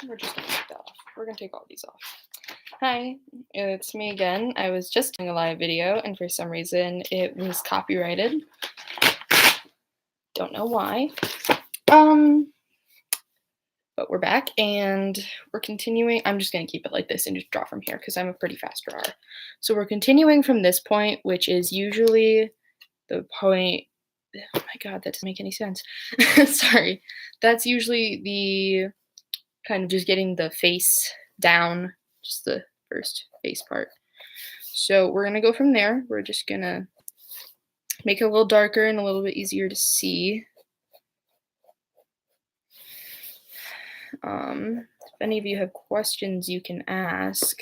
We're just gonna take that off. We're gonna take all these off. Hi, it's me again. I was just doing a live video and for some reason it was copyrighted. Don't know why. But we're back and we're continuing. I'm just gonna keep it like this and just draw from here because I'm a pretty fast drawer. So we're continuing from this point, which is usually the point. Oh my god, that doesn't make any sense. Sorry. That's usually the kind of just getting the face down, just the first face part. So we're gonna go from there. We're just gonna make it a little darker and a little bit easier to see. If any of you have questions, you can ask.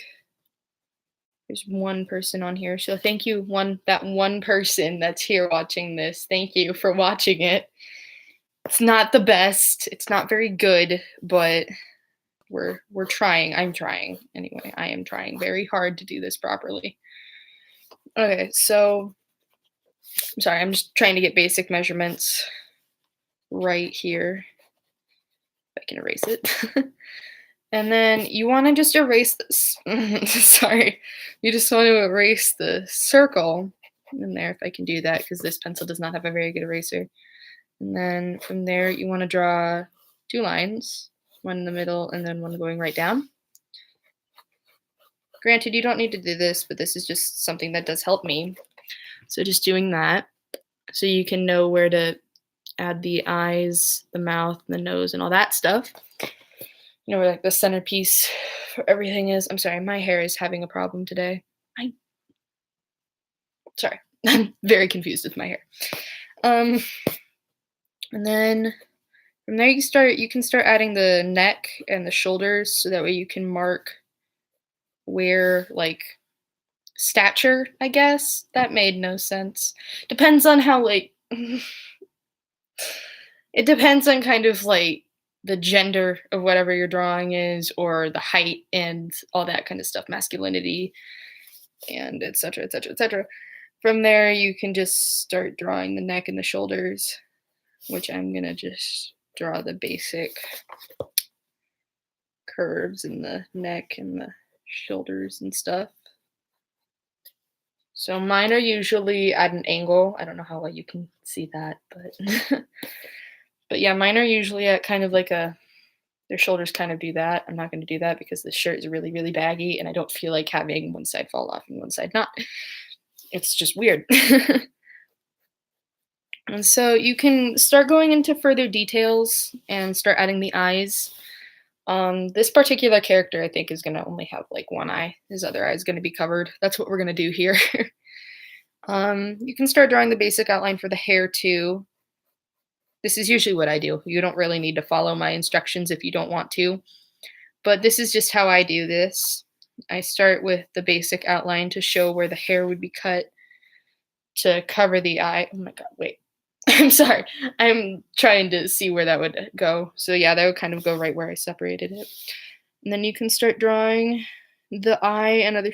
There's one person on here, so thank you, that one person that's here watching this. Thank you for watching it. It's not the best. It's not very good, but we're trying. I'm trying anyway. I am trying very hard to do this properly. Okay, so I'm sorry. I'm just trying to get basic measurements right here. If I can erase it. And then you want to just erase this. Sorry. You just want to erase the circle in there, if I can do that, because this pencil does not have a very good eraser. And then from there, you want to draw 2 lines, one in the middle and then one going right down. Granted, you don't need to do this, but this is just something that does help me. So just doing that so you can know where to add the eyes, the mouth, the nose, and all that stuff. You know where like the centerpiece for everything is. I'm sorry, my hair is having a problem today. Sorry, I'm very confused with my hair. And then from there you can start adding the neck and the shoulders so that way you can mark where, like, stature, I guess. That made no sense. Depends on how, like, it depends on kind of like the gender of whatever you're drawing is, or the height and all that kind of stuff, masculinity, and etc., etc., etc. From there, you can just start drawing the neck and the shoulders, which I'm gonna just draw the basic curves in the neck and the shoulders and stuff. So mine are usually at an angle. I don't know how well you can see that, but but yeah, mine are usually at kind of like their shoulders kind of do that. I'm not going to do that because the shirt is really, really baggy and I don't feel like having one side fall off and one side not. It's just weird. And so you can start going into further details and start adding the eyes. This particular character, I think, is going to only have like one eye. His other eye is going to be covered. That's what we're going to do here. You can start drawing the basic outline for the hair too. This is usually what I do. You don't really need to follow my instructions if you don't want to, but this is just how I do this. I start with the basic outline to show where the hair would be cut to cover the eye. Oh my god, wait. I'm sorry. I'm trying to see where that would go. So yeah, that would kind of go right where I separated it. And then you can start drawing the eye and other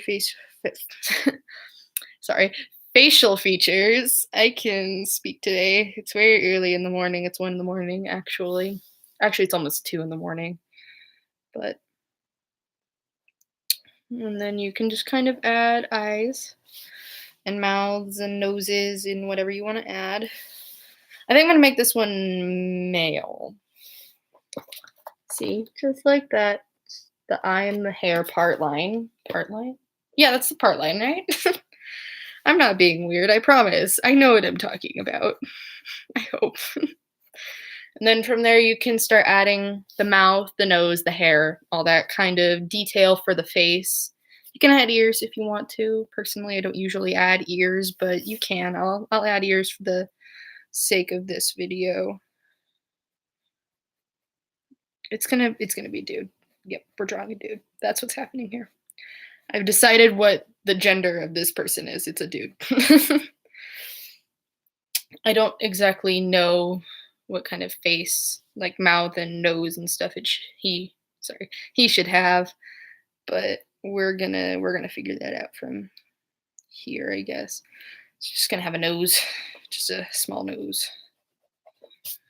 facial features. I can speak today. It's very early in the morning. It's 1 in the morning, actually. Actually, it's almost 2 in the morning. But and then you can just kind of add eyes and mouths and noses and whatever you want to add. I think I'm going to make this one male. See, just like that. The eye and the hair part line. Part line? Yeah, that's the part line, right? I'm not being weird, I promise. I know what I'm talking about. I hope. And then from there, you can start adding the mouth, the nose, the hair, all that kind of detail for the face. You can add ears if you want to. Personally, I don't usually add ears, but you can. I'll add ears for the sake of this video. It's gonna be a dude. Yep, we're drawing a dude. That's what's happening here. I've decided what the gender of this person is. It's a dude. I don't exactly know what kind of face, like mouth and nose and stuff he should have, but we're gonna figure that out from here, I guess. It's just gonna have a nose, just a small nose.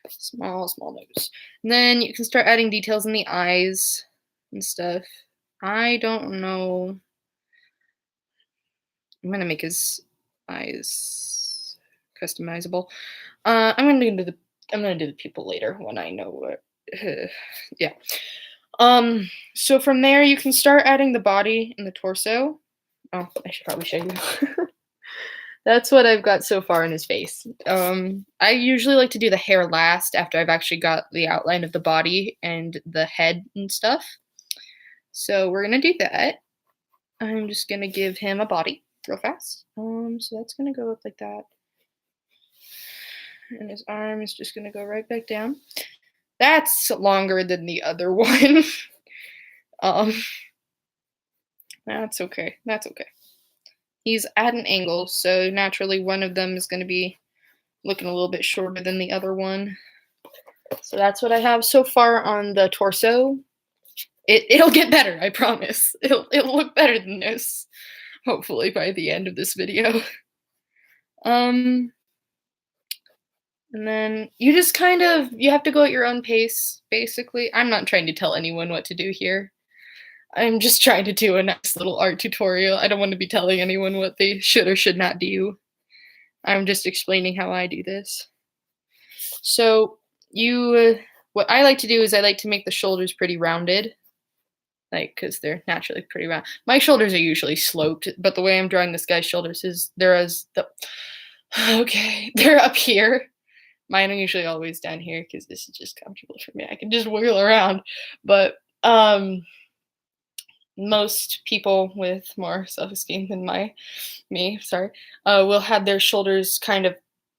Small, small nose. And then you can start adding details in the eyes and stuff. I don't know. I'm gonna make his eyes customizable. I'm gonna do the pupil later when I know what. Yeah. So from there you can start adding the body and the torso. Oh, I should probably show you. That's what I've got so far in his face. I usually like to do the hair last after I've actually got the outline of the body and the head and stuff. So we're gonna do that. I'm just gonna give him a body real fast. So that's gonna go up like that. And his arm is just gonna go right back down. That's longer than the other one. um, that's okay. That's okay. He's at an angle, so naturally one of them is gonna be looking a little bit shorter than the other one. So that's what I have so far on the torso. It'll get better, I promise. It'll look better than this, hopefully by the end of this video. And then you just you have to go at your own pace, basically. I'm not trying to tell anyone what to do here. I'm just trying to do a nice little art tutorial. I don't want to be telling anyone what they should or should not do. I'm just explaining how I do this. So what I like to do is I like to make the shoulders pretty rounded, like because they're naturally pretty round. My shoulders are usually sloped, but the way I'm drawing this guy's shoulders is they're up here. Mine are usually always down here because this is just comfortable for me. I can just wiggle around, but most people with more self-esteem than me, will have their shoulders kind of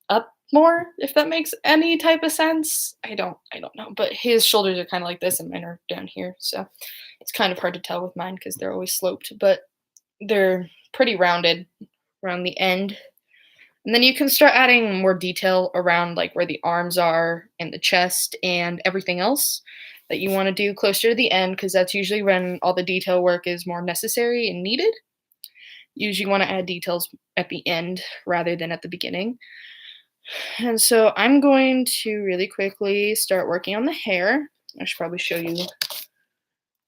up more, if that makes any type of sense. I don't know, but his shoulders are kind of like this and mine are down here, so it's kind of hard to tell with mine because they're always sloped, but they're pretty rounded around the end. And then you can start adding more detail around like where the arms are and the chest and everything else that you want to do closer to the end, because that's usually when all the detail work is more necessary and needed. You usually want to add details at the end rather than at the beginning. And so I'm going to really quickly start working on the hair. I should probably show you.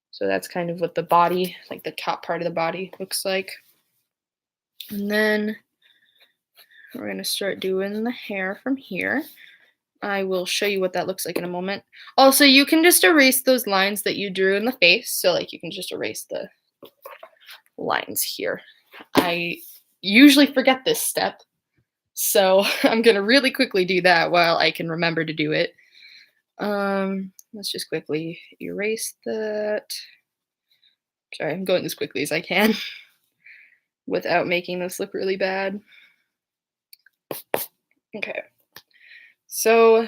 So that's kind of what the body, like the top part of the body, looks like. And then we're going to start doing the hair from here. I will show you what that looks like in a moment. Also, you can just erase those lines that you drew in the face. So like you can just erase the lines here. I usually forget this step, so I'm going to really quickly do that while I can remember to do it. Let's just quickly erase that. Sorry, I'm going as quickly as I can without making this look really bad. Okay. So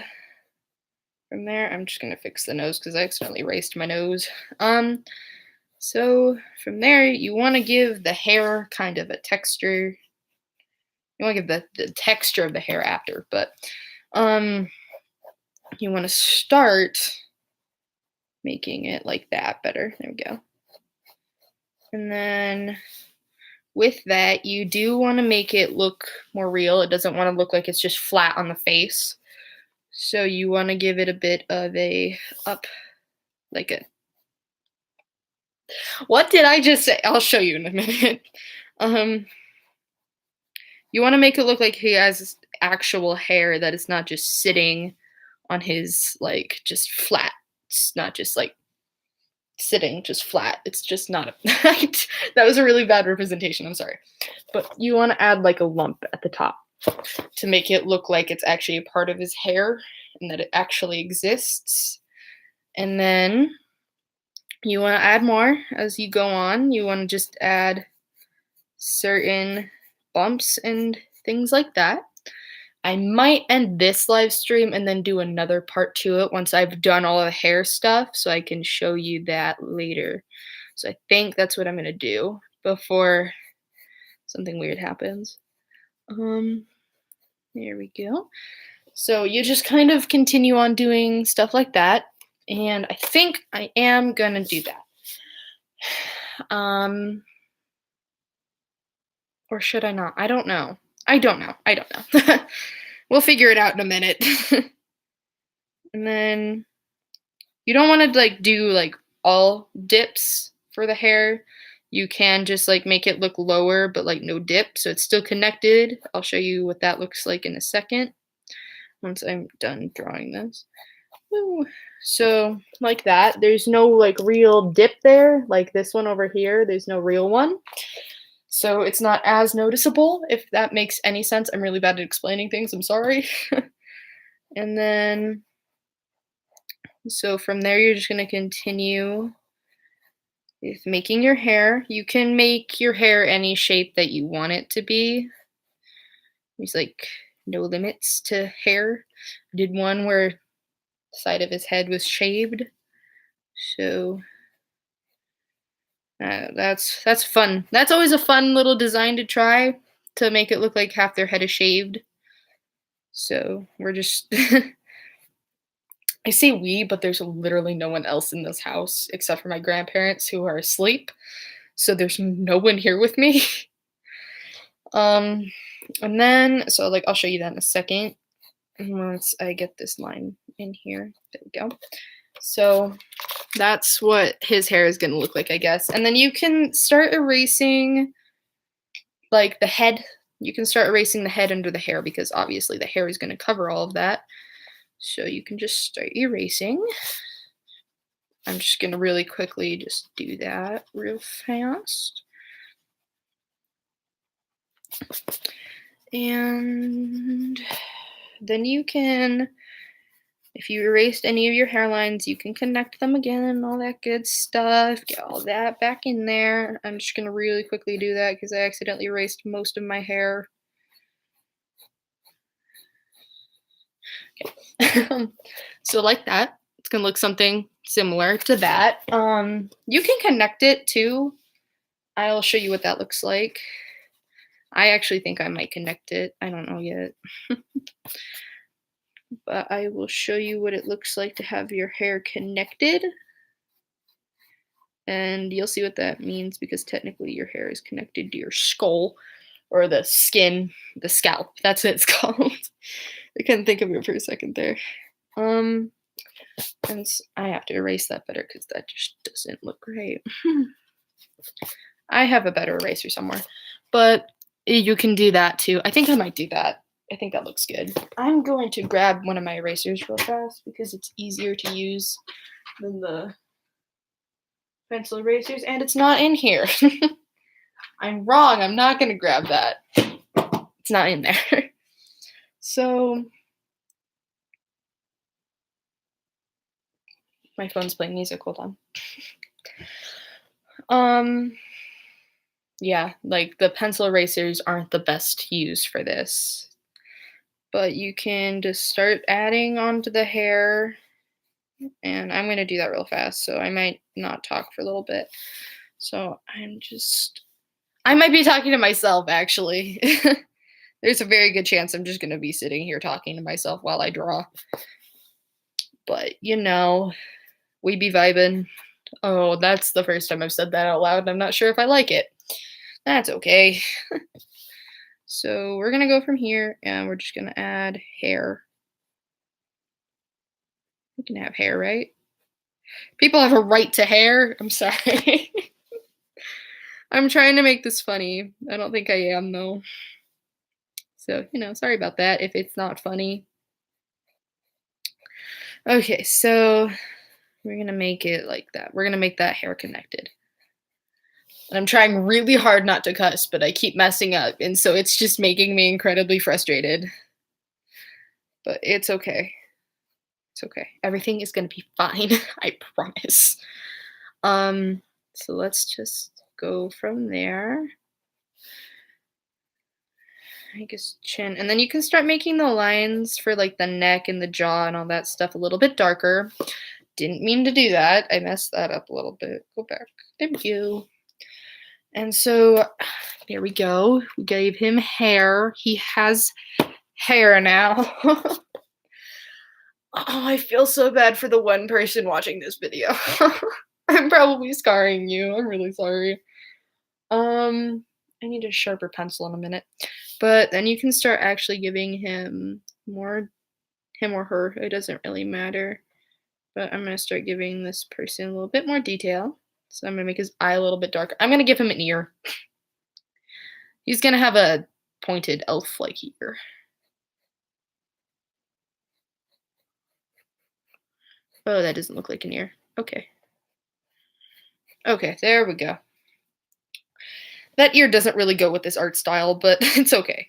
from there, I'm just going to fix the nose because I accidentally erased my nose. So from there, you want to give the hair kind of a texture. You want to give the texture of the hair after, but you want to start making it like that better. There we go. And then with that, you do want to make it look more real. It doesn't want to look like it's just flat on the face. So you want to give it a bit of a what did I just say? I'll show you in a minute. You want to make it look like he has actual hair, that it's not just sitting on his, like, just flat. It's not just like sitting just flat. It's just not that was a really bad representation, I'm sorry. But you want to add like a lump at the top to make it look like it's actually a part of his hair and that it actually exists. And then you want to add more as you go on. You want to just add certain bumps and things like that. I might end this live stream and then do another part to it once I've done all the hair stuff, so I can show you that later. So I think that's what I'm going to do before something weird happens. There we go. So you just kind of continue on doing stuff like that, and I think I am going to do that. Or should I not? I don't know. I don't know. We'll figure it out in a minute. And then you don't want to like do like all dips for the hair. You can just like make it look lower, but like no dip. So it's still connected. I'll show you what that looks like in a second once I'm done drawing this. Woo. So like that, there's no like real dip there. Like this one over here, there's no real one. So it's not as noticeable, if that makes any sense. I'm really bad at explaining things. I'm sorry. And then, so from there, you're just going to continue with making your hair. You can make your hair any shape that you want it to be. There's like no limits to hair. I did one where the side of his head was shaved. So that's fun. That's always a fun little design to try, to make it look like half their head is shaved. So we're just I say we, but there's literally no one else in this house except for my grandparents who are asleep. So there's no one here with me. Um, and then, so like, I'll show you that in a second. Once I get this line in here. There we go. So that's what his hair is going to look like, I guess. And then you can start erasing like the head. You can start erasing the head under the hair because obviously the hair is going to cover all of that. So you can just start erasing. I'm just going to really quickly just do that real fast. And then you can, if you erased any of your hairlines, you can connect them again and all that good stuff. Get all that back in there. I'm just going to really quickly do that because I accidentally erased most of my hair. Okay. So like that. It's going to look something similar to that. You can connect it too. I'll show you what that looks like. I actually think I might connect it. I don't know yet. But I will show you what it looks like to have your hair connected. And you'll see what that means because technically your hair is connected to your skull or the skin, the scalp. That's what it's called. I couldn't think of it for a second there. And I have to erase that better because that just doesn't look great. I have a better eraser somewhere, but you can do that too. I think I might do that. I think that looks good. I'm going to grab one of my erasers real fast because it's easier to use than the pencil erasers, and it's not in here. I'm wrong. I'm not going to grab that. It's not in there. So my phone's playing music. Hold on. Yeah, like the pencil erasers aren't the best to use for this. But you can just start adding onto the hair. And I'm going to do that real fast, so I might not talk for a little bit. So I might be talking to myself, actually. There's a very good chance I'm just going to be sitting here talking to myself while I draw. But, you know, we be vibing. Oh, that's the first time I've said that out loud, and I'm not sure if I like it. That's okay. So we're going to go from here, and we're just going to add hair. We can have hair, right? People have a right to hair. I'm sorry. I'm trying to make this funny. I don't think I am, though. So, sorry about that if it's not funny. Okay, so we're going to make it like that. We're going to make that hair connected. And I'm trying really hard not to cuss, but I keep messing up. And so it's just making me incredibly frustrated. But it's okay. It's okay. Everything is going to be fine. I promise. So let's just go from there. I guess chin. And then you can start making the lines for like the neck and the jaw and all that stuff a little bit darker. Didn't mean to do that. I messed that up a little bit. Go back. Thank you. And so there we go. We gave him hair. He has hair now. Oh, I feel so bad for the one person watching this video. I'm probably scarring you. I'm really sorry. I need a sharper pencil in a minute. But then you can start actually giving him more him or her, it doesn't really matter. But I'm gonna start giving this person a little bit more detail. So I'm gonna make his eye a little bit darker. I'm gonna give him an ear. He's gonna have a pointed elf-like ear. Oh, that doesn't look like an ear. Okay. Okay, there we go. That ear doesn't really go with this art style, but it's okay.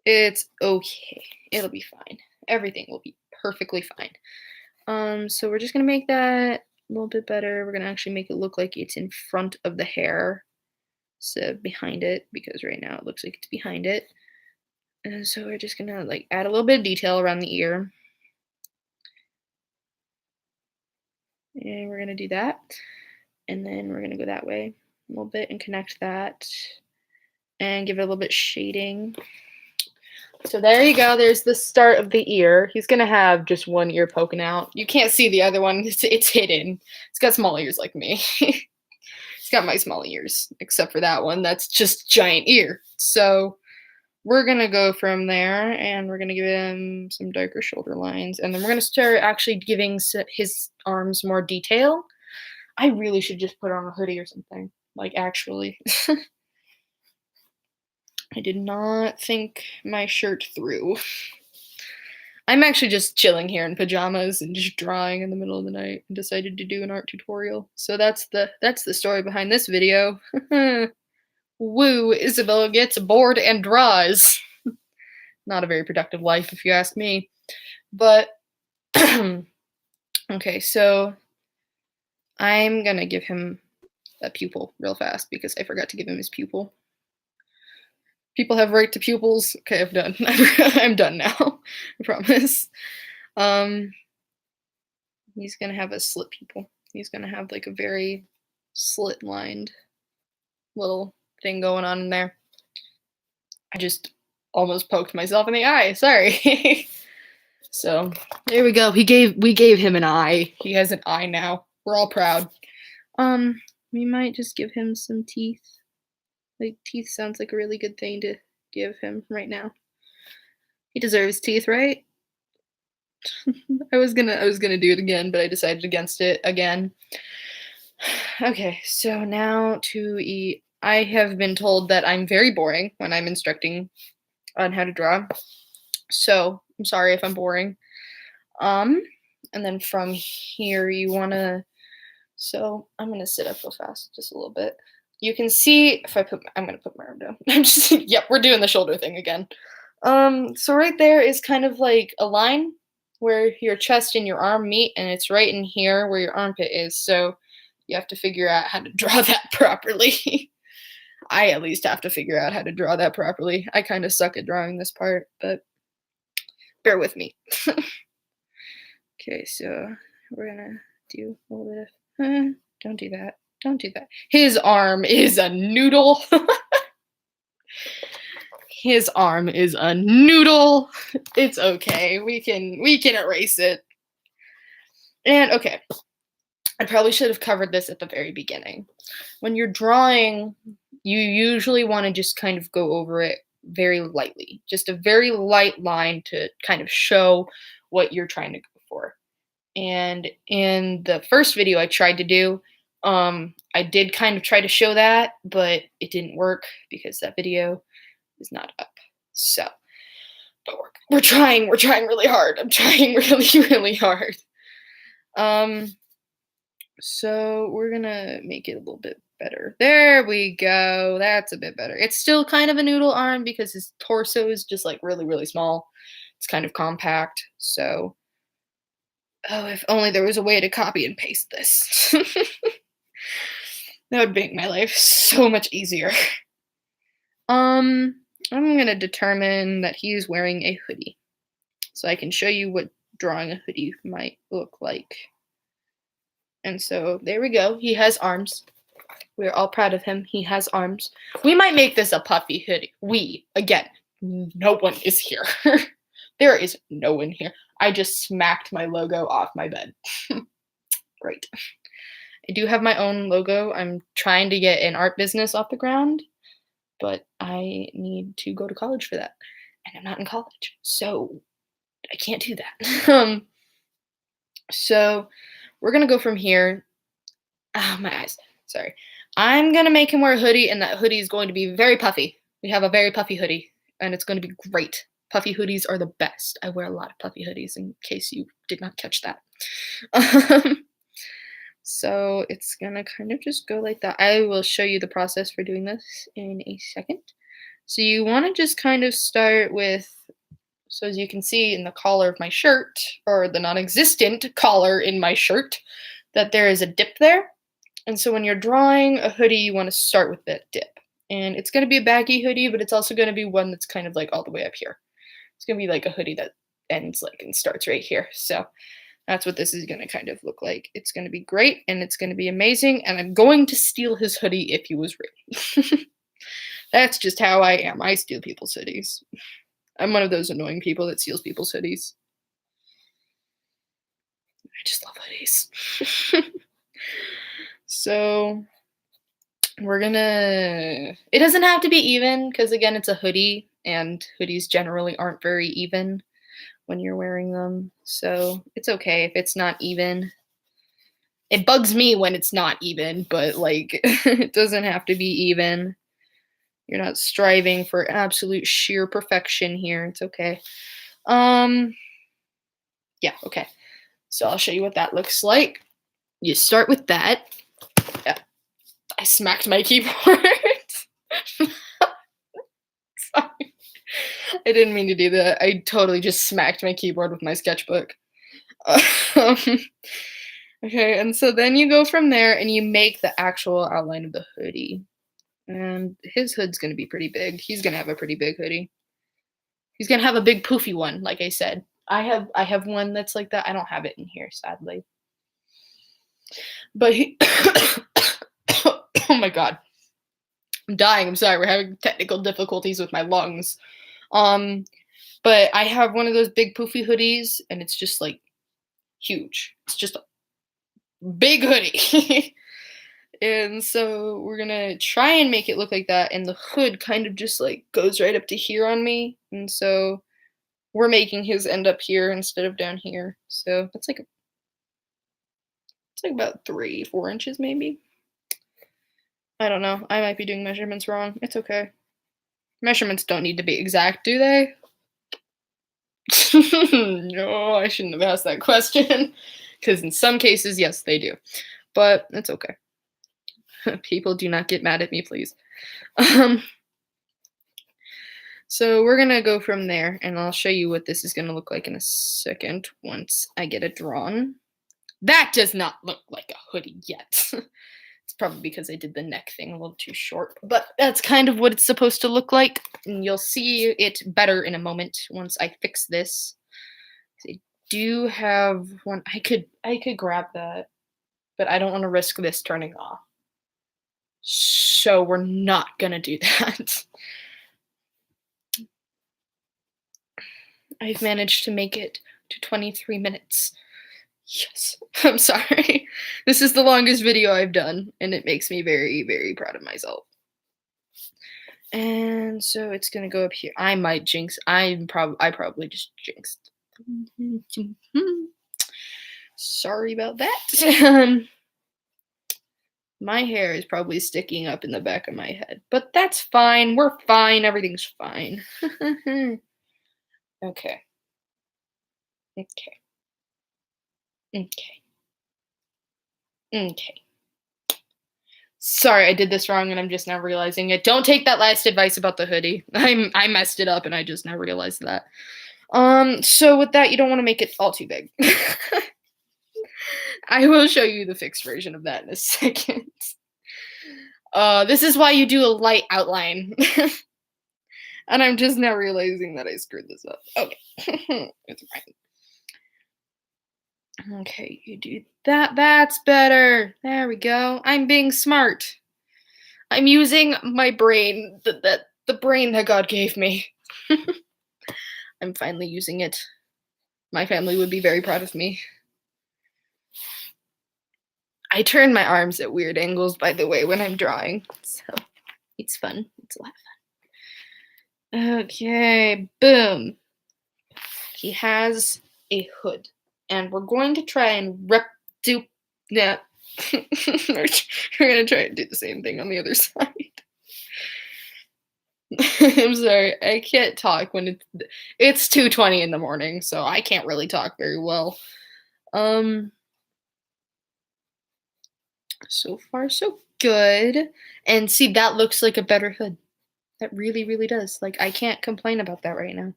It's okay. It'll be fine. Everything will be perfectly fine. So we're just gonna make that a little bit better. We're gonna actually make it look like it's in front of the hair, so behind it, because right now it looks like it's behind it. And so we're just gonna like add a little bit of detail around the ear. And we're gonna do that. And then we're gonna go that way a little bit and connect that and give it a little bit shading. So there you go. There's the start of the ear. He's gonna have just one ear poking out. You can't see the other one. It's hidden. It's got small ears like me. It's got my small ears, except for that one. That's just giant ear. So we're gonna go from there, and we're gonna give him some darker shoulder lines, and then we're gonna start actually giving his arms more detail. I really should just put on a hoodie or something. Like actually. I did not think my shirt through. I'm actually just chilling here in pajamas and just drawing in the middle of the night and decided to do an art tutorial. So that's the story behind this video. Woo, Isabella gets bored and draws. Not a very productive life if you ask me. But okay, so I'm gonna give him a pupil real fast because I forgot to give him his pupil. People have right to pupils. Okay, I'm done. I'm done now. I promise. He's gonna have a slit pupil. He's gonna have like a very slit lined little thing going on in there. I just almost poked myself in the eye. Sorry. So there we go. We gave him an eye. He has an eye now. We're all proud. We might just give him some teeth. Like teeth sounds like a really good thing to give him right now. He deserves teeth, right? I was gonna do it again, but I decided against it again. Okay, so now to eat. I have been told that I'm very boring when I'm instructing on how to draw. So I'm sorry if I'm boring. And then from here you wanna. So I'm gonna sit up real fast, just a little bit. You can see if I'm gonna put my arm down. I'm just yep, we're doing the shoulder thing again. So right there is kind of like a line where your chest and your arm meet, and it's right in here where your armpit is. So you have to figure out how to draw that properly. I at least have to figure out how to draw that properly. I kind of suck at drawing this part, but bear with me. Okay, so we're gonna do a little bit of don't do that. Don't do that. His arm is a noodle. His arm is a noodle. It's okay. We can erase it. And okay. I probably should have covered this at the very beginning. When you're drawing, you usually want to just kind of go over it very lightly. Just a very light line to kind of show what you're trying to go for. And in the first video I tried to do, I did kind of try to show that, but it didn't work because that video is not up. So, but we're trying really hard. I'm trying really, really hard. So we're gonna make it a little bit better. There we go. That's a bit better. It's still kind of a noodle arm because his torso is just like really, really small. It's kind of compact. So, oh, if only there was a way to copy and paste this. That would make my life so much easier. I'm gonna determine that he's wearing a hoodie. So I can show you what drawing a hoodie might look like. And so there we go. He has arms. We're all proud of him. He has arms. We might make this a puffy hoodie. Again, no one is here. There is no one here. I just smacked my logo off my bed. Great. I do have my own logo. I'm trying to get an art business off the ground, but I need to go to college for that. And I'm not in college. So I can't do that. So we're gonna go from here. Ah, my eyes. Sorry. I'm gonna make him wear a hoodie, and that hoodie is going to be very puffy. We have a very puffy hoodie, and it's going to be great. Puffy hoodies are the best. I wear a lot of puffy hoodies, in case you did not catch that. Um, so it's gonna kind of just go like that. I will show you the process for doing this in a second. So you want to just kind of start with, so as you can see in the collar of my shirt, or the non-existent collar in my shirt, that there is a dip there. And so when you're drawing a hoodie, you want to start with that dip. And it's going to be a baggy hoodie, but it's also going to be one that's kind of like all the way up here. It's going to be like a hoodie that ends like and starts right here. So that's what this is going to kind of look like. It's going to be great, and it's going to be amazing, and I'm going to steal his hoodie if he was ready. That's just how I am. I steal people's hoodies. I'm one of those annoying people that steals people's hoodies. I just love hoodies. So we're gonna, it doesn't have to be even, because again, it's a hoodie, and hoodies generally aren't very even when you're wearing them. So it's okay if it's not even. It bugs me when it's not even, but like it doesn't have to be even. You're not striving for absolute sheer perfection here. It's okay. Yeah, okay. So I'll show you what that looks like. You start with that. Yeah. I smacked my keyboard. Sorry. I didn't mean to do that. I totally just smacked my keyboard with my sketchbook. Um, okay, and so then you go from there and you make the actual outline of the hoodie. And his hood's gonna be pretty big. He's gonna have a pretty big hoodie. He's gonna have a big poofy one, like I said. I have one that's like that. I don't have it in here, sadly. But he oh my god. I'm dying. I'm sorry. We're having technical difficulties with my lungs. Um, but I have one of those big poofy hoodies, and it's just like huge. It's just a big hoodie. And so we're gonna try and make it look like that, and the hood kind of just like goes right up to here on me. And so we're making his end up here instead of down here. So that's like it's like about 3-4 inches maybe. I don't know. I might be doing measurements wrong. It's okay. Measurements don't need to be exact, do they? No, I shouldn't have asked that question. Because in some cases, yes, they do. But it's okay. People, do not get mad at me, please. So we're going to go from there, and I'll show you what this is going to look like in a second once I get it drawn. That does not look like a hoodie yet. It's probably because I did the neck thing a little too short, but that's kind of what it's supposed to look like, and you'll see it better in a moment once I fix this. I do have one. I could grab that, but I don't want to risk this turning off. So we're not gonna do that. I've managed to make it to 23 minutes. Yes. I'm sorry. This is the longest video I've done, and it makes me very, very proud of myself. And so it's gonna go up here. I might jinx. I probably just jinxed. Sorry about that. My hair is probably sticking up in the back of my head, but that's fine. We're fine. Everything's fine. Okay. Okay. Okay. Okay. Sorry, I did this wrong and I'm just now realizing it. Don't take that last advice about the hoodie. I messed it up and I just now realized that. So with that, you don't want to make it all too big. I will show you the fixed version of that in a second. This is why you do a light outline. And I'm just now realizing that I screwed this up. Okay. It's fine. Okay, you do that. That's better. There we go. I'm being smart. I'm using my brain, the brain that God gave me. I'm finally using it. My family would be very proud of me. I turn my arms at weird angles, by the way, when I'm drawing. So it's fun. It's a lot of fun. Okay, boom. he has a hood, and we're going to try and do that. We're gonna try and do the same thing on the other side. I'm sorry, I can't talk when it's 2:20 in the morning, so I can't really talk very well. Um, so far so good. And see, that looks like a better hood. That really, really does. Like, I can't complain about that right now.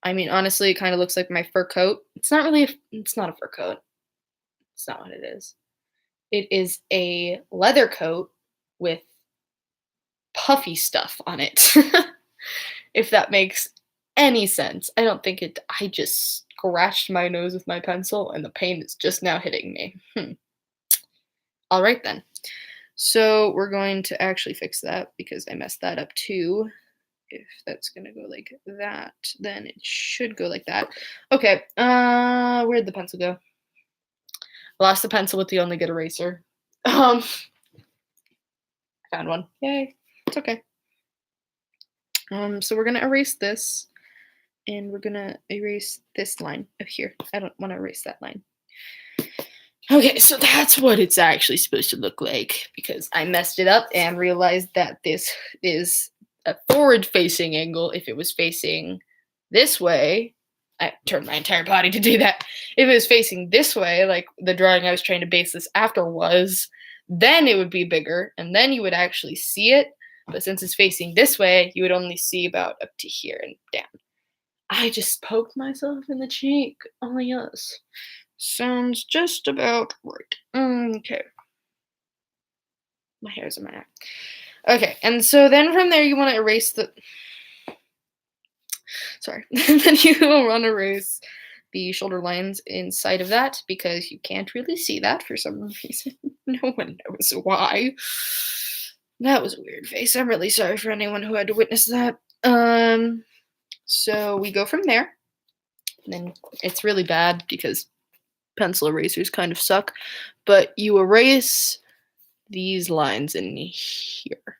I mean, honestly, it kind of looks like my fur coat. It's not a fur coat. It's not what it is. It is a leather coat with puffy stuff on it. If that makes any sense. I don't think it I just scratched my nose with my pencil and the pain is just now hitting me. All right then. So we're going to actually fix that because I messed that up too. If that's gonna go like that, then it should go like that. Okay, where'd the pencil go? Lost the pencil with the only good eraser. Found one. Yay. It's okay. So we're gonna erase this, and we're gonna erase this line up here. I don't want to erase that line. Okay, so that's what it's actually supposed to look like because I messed it up and realized that this is a forward-facing angle. If it was facing this way, I turned my entire body to do that. If it was facing this way, like the drawing I was trying to base this after was, then it would be bigger, and then you would actually see it. But since it's facing this way, you would only see about up to here and down. I just poked myself in the cheek. Oh, yes. Sounds just about right. Okay. My hair's in my neck. Okay, and so then from there you want to erase the... Sorry. Then you want to erase the shoulder lines inside of that because you can't really see that for some reason. No one knows why. That was a weird face. I'm really sorry for anyone who had to witness that. So we go from there. And then it's really bad because pencil erasers kind of suck, but you erase these lines in here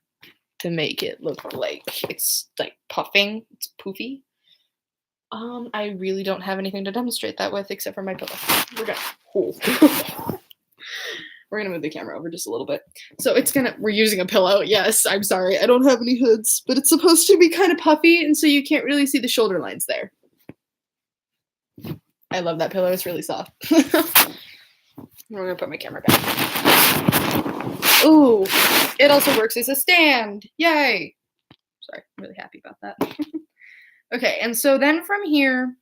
to make it look like it's like puffing, it's poofy. I really don't have anything to demonstrate that with except for my pillow. We're gonna move the camera over just a little bit. So we're using a pillow. Yes, I'm sorry. I don't have any hoods, but it's supposed to be kind of puffy, and so you can't really see the shoulder lines there. I love that pillow. It's really soft. We're gonna put my camera back. Ooh, it also works as a stand. Yay! Sorry, I'm really happy about that. Okay, and so then from here,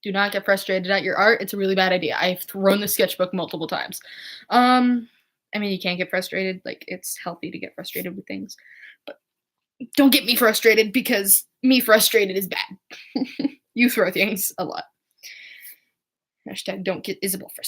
do not get frustrated at your art. It's a really bad idea. I've thrown the sketchbook multiple times. I mean, you can't get frustrated. Like, it's healthy to get frustrated with things. But don't get me frustrated because me frustrated is bad. You throw things a lot. Hashtag don't get Isabel frustrated.